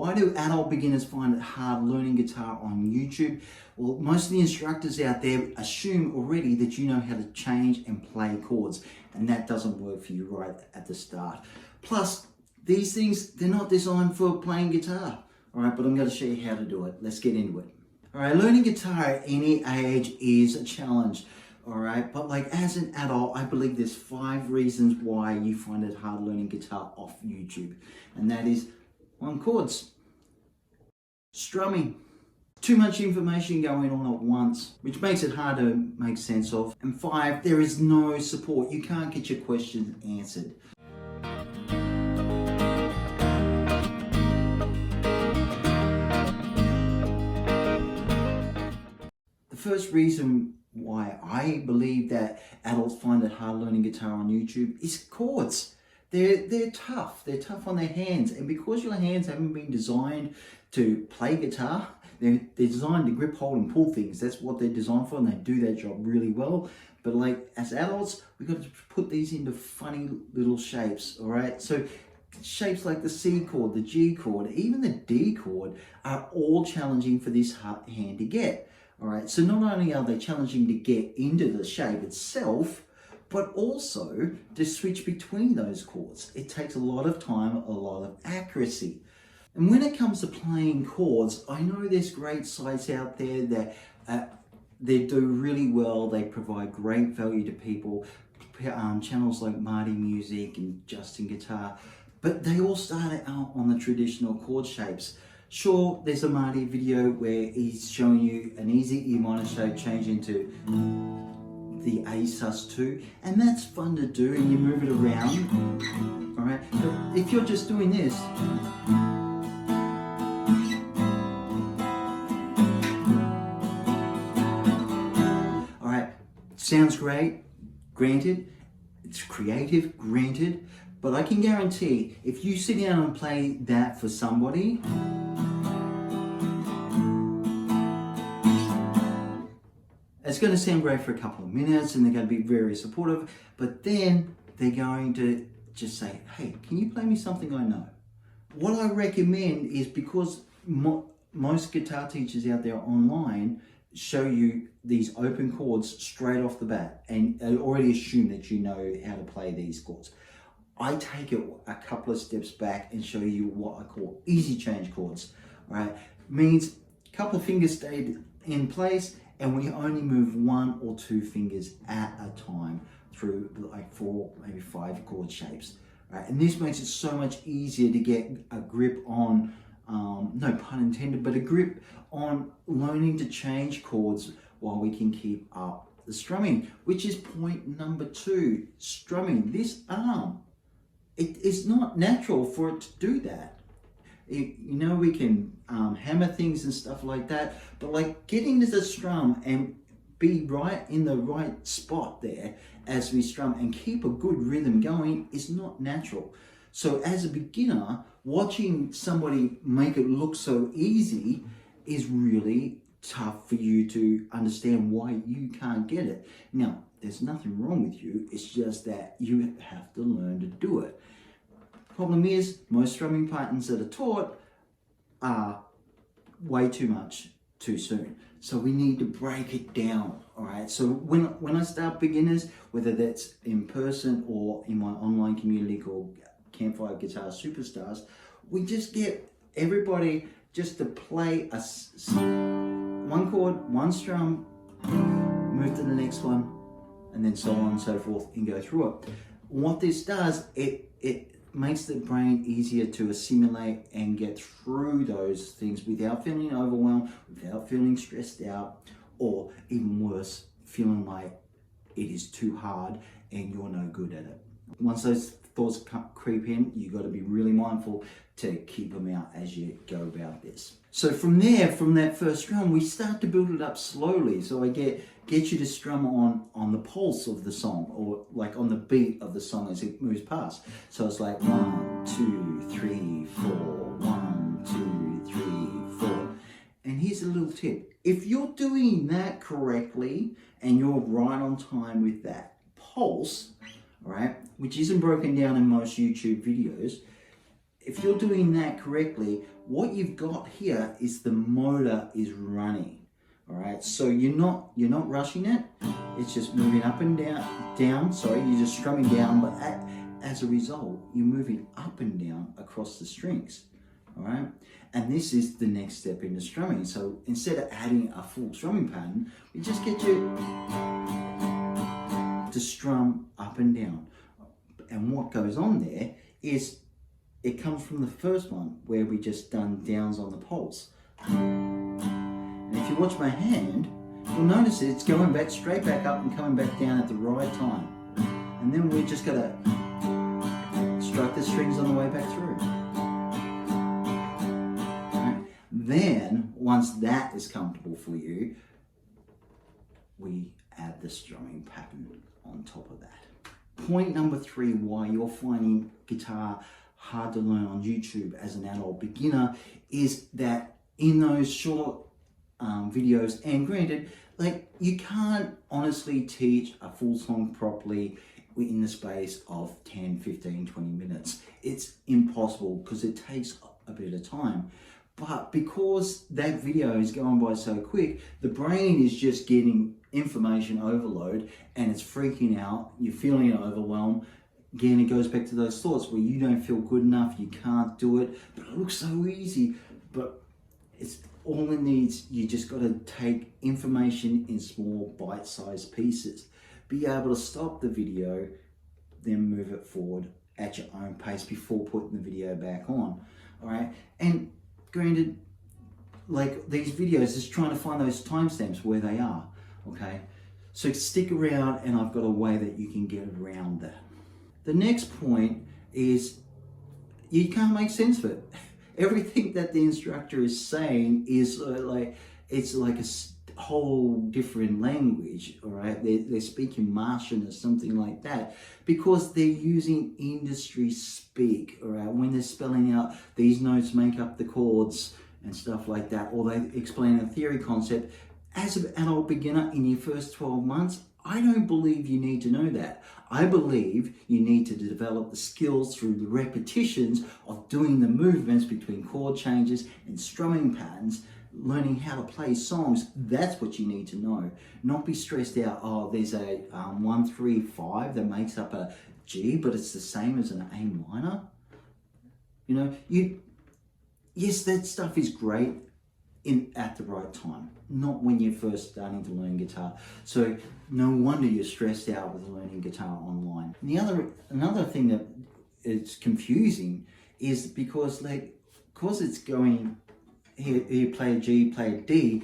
why do adult beginners find it hard learning guitar on YouTube? Well, most of the instructors out there assume already that you know how to change and play chords, and that doesn't work for you right at the start. Plus, these things, they're not designed for playing guitar. All right, but I'm going to show you how to do it. Let's get into it. All right, learning guitar at any age is a challenge. All right, but like as an adult, I believe there's 5 reasons why you find it hard learning guitar off YouTube. And that is 1, chords, strumming, too much information going on at once, which makes it hard to make sense of. And 5, there is no support. You can't get your questions answered. The first reason why I believe that adults find it hard learning guitar on YouTube is chords. They're tough. They're tough on their hands, and because your hands haven't been designed to play guitar, they're designed to grip, hold, and pull things. That's what they're designed for, and they do that job really well. But like as adults, we've got to put these into funny little shapes. All right, so shapes like the C chord, the G chord, even the D chord are all challenging for this hand to get. All right, so not only are they challenging to get into the shape itself, but also to switch between those chords. It takes a lot of time, a lot of accuracy. And when it comes to playing chords, I know there's great sites out there that they do really well. They provide great value to people. Channels like Marty Music and Justin Guitar, but they all started out on the traditional chord shapes. Sure, there's a Marty video where he's showing you an easy E minor shape change into the A sus2, and that's fun to do, and you move it around. All right, but if you're just doing this, all right, sounds great, granted, it's creative, granted, but I can guarantee if you sit down and play that for somebody, it's going to sound great for a couple of minutes and they're going to be very supportive, but then they're going to just say, hey, can you play me something I know? What I recommend is, because most guitar teachers out there online show you these open chords straight off the bat, and they already assume that you know how to play these chords. I take it a couple of steps back and show you what I call easy change chords. All right, means a couple of fingers stayed in place, and we only move 1 or 2 fingers at a time through like 4, maybe 5 chord shapes. Right? And this makes it so much easier to get a grip on, no pun intended, but a grip on learning to change chords while we can keep up the strumming, which is point number 2, strumming. This arm, it is not natural for it to do that. You know, we can hammer things and stuff like that, but like getting to the strum and be right in the right spot there as we strum and keep a good rhythm going is not natural. So as a beginner, watching somebody make it look so easy is really tough for you to understand why you can't get it. Now, there's nothing wrong with you, it's just that you have to learn to do it. Problem is, most strumming patterns that are taught are way too much too soon. So we need to break it down, all right? So when I start beginners, whether that's in person or in my online community called Campfire Guitar Superstars, we just get everybody just to play one chord, one strum, move to the next one, and then so on and so forth, and go through it. What this does, it makes the brain easier to assimilate and get through those things without feeling overwhelmed, without feeling stressed out, or even worse, feeling like it is too hard and you're no good at it. Once those thoughts creep in, you've got to be really mindful to keep them out as you go about this. So from there, from that first strum, we start to build it up slowly. So I get you to strum on the pulse of the song, or like on the beat of the song as it moves past. So it's like 1, 2, 3, 4, 1, 2, 3, 4. And here's a little tip. If you're doing that correctly and you're right on time with that pulse, all right, which isn't broken down in most YouTube videos, if you're doing that correctly, what you've got here is the motor is running. All right, so you're not rushing it. It's just moving up and down. Sorry, you're just strumming down, but as a result, you're moving up and down across the strings. All right, and this is the next step in the strumming. So instead of adding a full strumming pattern, we just get you to strum up and down. And what goes on there is it comes from the first one where we just done downs on the pulse. And if you watch my hand, you'll notice it's going back straight back up and coming back down at the right time. And then we just gotta strike the strings on the way back through. Right. Then, once that is comfortable for you, we add the strumming pattern on top of that. Point number 3, why you're finding guitar hard to learn on YouTube as an adult beginner, is that in those short videos, and granted, like, you can't honestly teach a full song properly in the space of 10, 15, 20 minutes. It's impossible because it takes a bit of time. But because that video is going by so quick, the brain is just getting information overload and it's freaking out. You're feeling overwhelmed. Again, it goes back to those thoughts where you don't feel good enough, you can't do it, but it looks so easy. But it's all it needs, you just got to take information in small bite-sized pieces. Be able to stop the video, then move it forward at your own pace before putting the video back on. All right, and granted, like these videos, just trying to find those timestamps where they are. Okay, so stick around, and I've got a way that you can get around that. The next point is you can't make sense of it. Everything that the instructor is saying is it's like a whole different language, all right? They're speaking Martian or something like that because they're using industry speak, all right? When they're spelling out these notes make up the chords and stuff like that, or they explain a theory concept. As an adult beginner in your first 12 months, I don't believe you need to know that. I believe you need to develop the skills through the repetitions of doing the movements between chord changes and strumming patterns, learning how to play songs. That's what you need to know. Not be stressed out, oh, there's a 1, 3, 5 that makes up a G, but it's the same as an A minor. You know, yes, that stuff is great at the right time, not when you're first starting to learn guitar. So no wonder you're stressed out with learning guitar online. And another thing that is confusing is because it's going here play a G, play a D,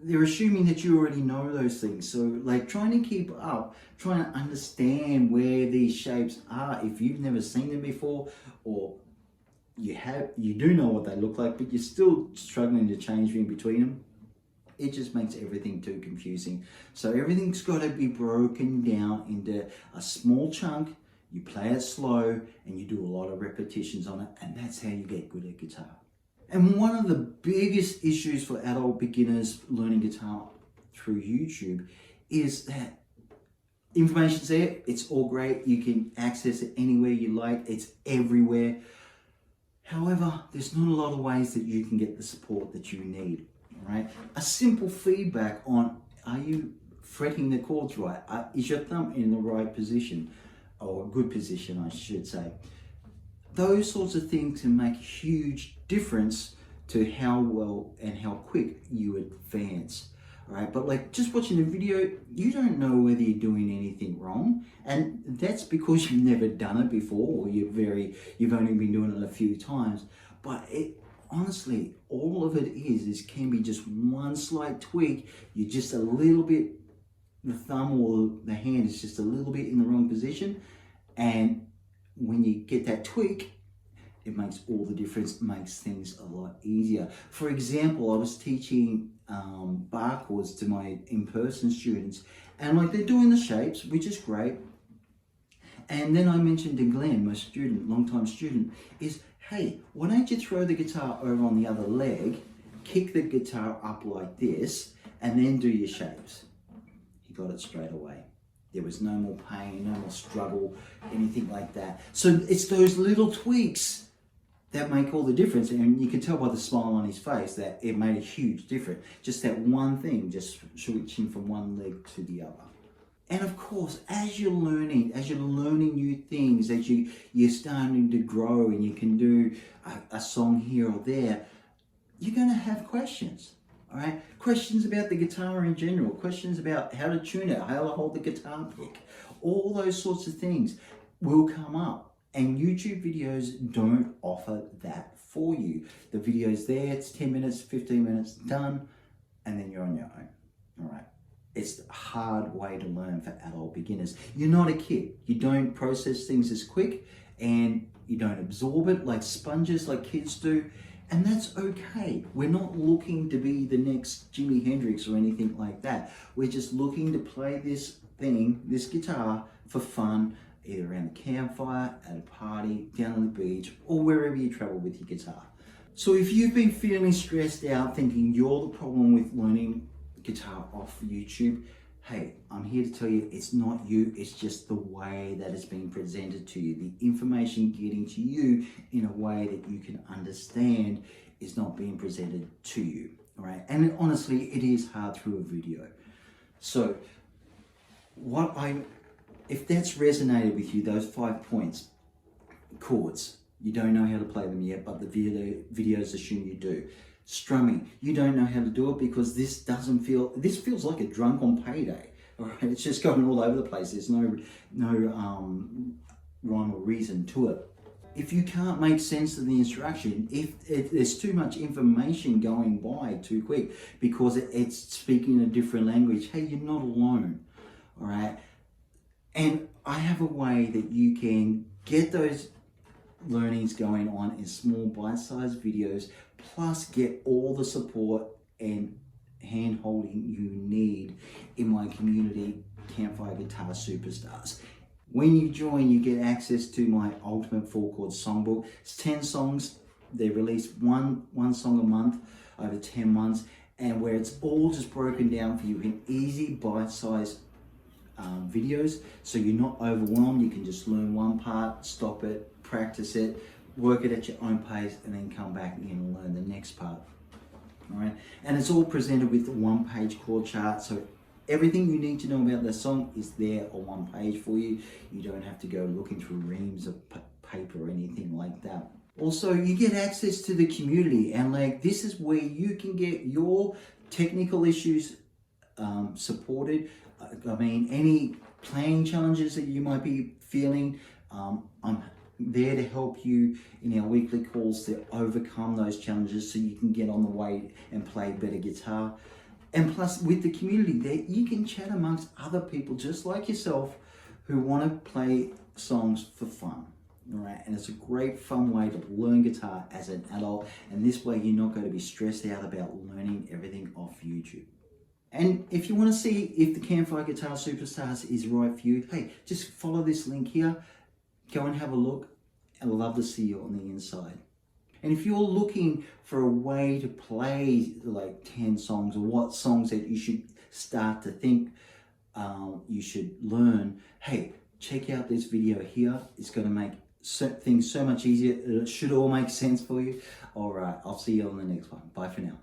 they're assuming that you already know those things. So like trying to keep up, trying to understand where these shapes are if you've never seen them before, or you do know what they look like, but you're still struggling to change in between them. It just makes everything too confusing. So everything's got to be broken down into a small chunk. You play it slow and you do a lot of repetitions on it, and that's how you get good at guitar. And one of the biggest issues for adult beginners learning guitar through YouTube is that information's there, it's all great, you can access it anywhere you like, it's everywhere. However, there's not a lot of ways that you can get the support that you need, right? A simple feedback on, are you fretting the chords right? Is your thumb in the right position? Or a good position, I should say. Those sorts of things can make a huge difference to how well and how quick you advance. Right, but like just watching the video, you don't know whether you're doing anything wrong, and that's because you've never done it before, or you've only been doing it a few times. But honestly, all of it can be just one slight tweak. You're just a little bit, the thumb or the hand is just a little bit in the wrong position, and when you get that tweak, it makes all the difference. It makes things a lot easier. For example, I was teaching bar chords to my in-person students, and like they're doing the shapes, which is great. And then I mentioned to Glenn, my student, long-time student, is, hey, why don't you throw the guitar over on the other leg, kick the guitar up like this, and then do your shapes. He got it straight away. There was no more pain, no more struggle, anything like that. So it's those little tweaks that make all the difference. And you can tell by the smile on his face that it made a huge difference. Just that one thing, just switching from one leg to the other. And of course, as you're learning new things, as you're starting to grow and you can do a song here or there, you're going to have questions, all right? Questions about the guitar in general, questions about how to tune it, how to hold the guitar pick, all those sorts of things will come up. And YouTube videos don't offer that for you. The video's there, it's 10 minutes, 15 minutes, done, and then you're on your own, all right? It's a hard way to learn for adult beginners. You're not a kid. You don't process things as quick and you don't absorb it like sponges like kids do. And that's okay. We're not looking to be the next Jimi Hendrix or anything like that. We're just looking to play this thing, this guitar, for fun, either around the campfire, at a party, down on the beach, or wherever you travel with your guitar. So if you've been feeling stressed out, thinking you're the problem with learning guitar off YouTube, hey, I'm here to tell you it's not you, it's just the way that it's being presented to you. The information getting to you in a way that you can understand is not being presented to you, all right? And honestly, it is hard through a video. So if that's resonated with you, those 5 points, chords, you don't know how to play them yet, but the videos assume you do. Strumming, you don't know how to do it because this feels like a drunk on payday. All right, it's just going all over the place. There's no rhyme or reason to it. If you can't make sense of the instruction, if there's too much information going by too quick because it's speaking a different language, hey, you're not alone. All right, and I have a way that you can get those learnings going on in small bite-sized videos, plus get all the support and hand-holding you need in my community, Campfire Guitar Superstars. When you join, you get access to my Ultimate 4-Chord Songbook. It's 10 songs. They release one song a month over 10 months, and where it's all just broken down for you in easy bite-sized videos, so you're not overwhelmed. You can just learn one part, stop it, practice it, work it at your own pace, and then come back and learn the next part. All right, and it's all presented with a one-page chord chart, so everything you need to know about the song is there on one page for you. You don't have to go looking through reams of paper or anything like that. Also, you get access to the community, and like this is where you can get your technical issues supported. I mean, any playing challenges that you might be feeling, I'm there to help you in our weekly calls to overcome those challenges so you can get on the way and play better guitar. And plus, with the community there, you can chat amongst other people just like yourself who want to play songs for fun. All right, and it's a great fun way to learn guitar as an adult, and this way you're not going to be stressed out about learning everything off YouTube. And if you want to see if the Campfire Guitar Superstars is right for you, hey, just follow this link here, go and have a look. I'd love to see you on the inside. And if you're looking for a way to play like 10 songs, or what songs that you should start to think you should learn, hey, check out this video here. It's going to make things so much easier. It should all make sense for you. All right, I'll see you on the next one. Bye for now.